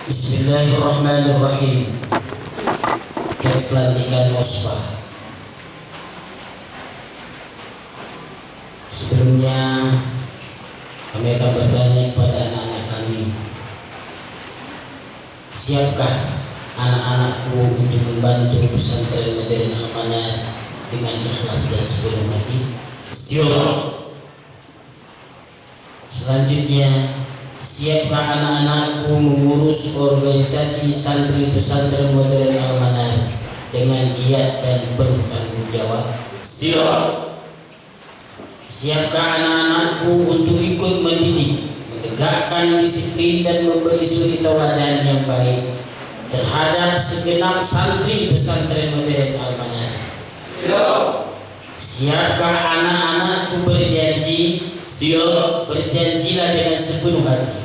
Bismillahirrahmanirrahim. Pelantikan Oswa. Sebelumnya kami akan bertanya kepada anak-anak kami, siapkah anak-anakku untuk membantu pesantren modern Al-Manat dengan ikhlas dan sepenuh hati? Siap. Selanjutnya, siapkah anak-anakku mengurus organisasi santri pesantren modern Al-Manat dengan giat dan bertanggung jawab? Siap. Siapkah anak-anakku untuk ikut mendidik, menegakkan disiplin dan memberi suri tauladan yang baik terhadap segenap santri pesantren modern Al-Manat? Siap. Siapkah anak-anakku berjanji? Siap. Berjanjilah dengan sepenuh hati.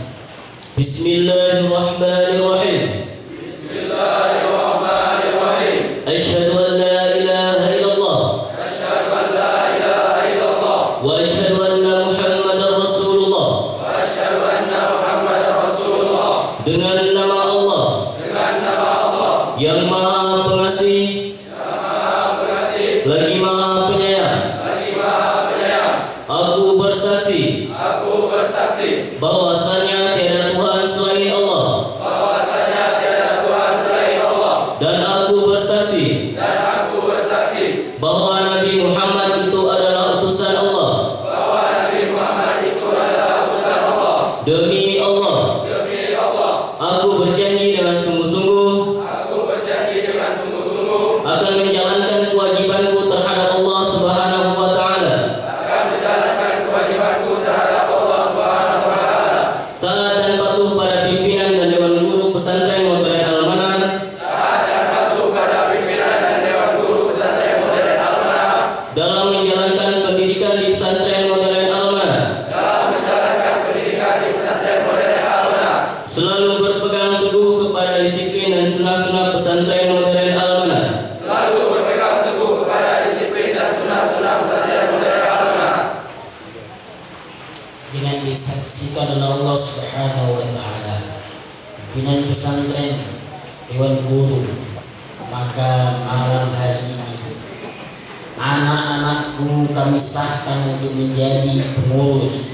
Bismillahirrahmanirrahim. Bismillahirrahmanirrahim. Asyhadu an la ilaha illallah. Asyhadu an la ilaha illallah. Wa asyhadu anna Muhammadar Rasulullah. Wa asyhadu anna Muhammadar Rasulullah. Dengan nama Allah. Dengan nama Allah. Yang Maha Pengasih. Yang Maha Pengasih. Lagi Maha Penyayang. Lagi Maha Penyayang. Aku bersaksi. Aku bersaksi. Bahwasanya tiada Tuhan selain Allah. Bahwasanya tiada Tuhan selain Allah. Dan aku bersaksi. Dan aku bersaksi. Bahwa Nabi Muhammad itu adalah utusan Allah. Bahwa Nabi Muhammad itu adalah utusan Allah. Demi Allah. Demi Allah. Aku berjanji dengan sungguh-sungguh. Aku berjanji dengan sungguh-sungguh. Akan menjalankan kewajibanku terhadap Allah Subhanahu wa taala. Akan menjalankan kewajibanku terhadap Allah Subhanahu wa taala. Taat dan patuh pada pimpinan dan dewan guru pesantren modern Al-Manat. Taat dan patuh pada pimpinan dan dewan guru pesantren modern Al-Manat. Dalam menjalankan pendidikan di pesantren modern Al-Manat. Dalam menjalankan pendidikan di pesantren modern Al-Manat. Selalu berpegang teguh kepada disiplin dan sunnah-sunnah pesantren modern Al-Manat. Selalu berpegang teguh kepada disiplin dan sunnah-sunnah pesantren modern Al-Manat. Dengan disaksikan oleh Allah Subhanahu wa taala, pimpinan pesantren, dewan guru, maka malam hari ini anak-anakku kami sahkan untuk menjadi pengurus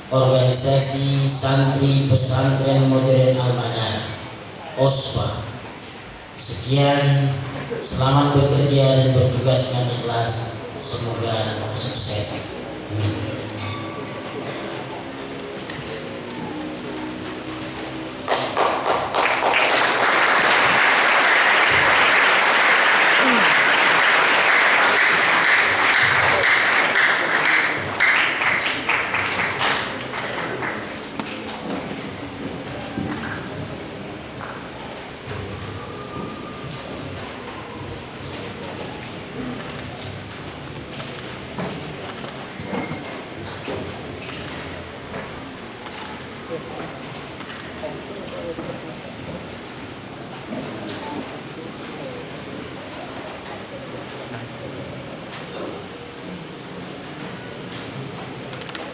organisasi santri pesantren modern Al-Manat, OSWA. Sekian, selamat bekerja dan bertugas dengan ikhlas. Semoga sukses. Amin.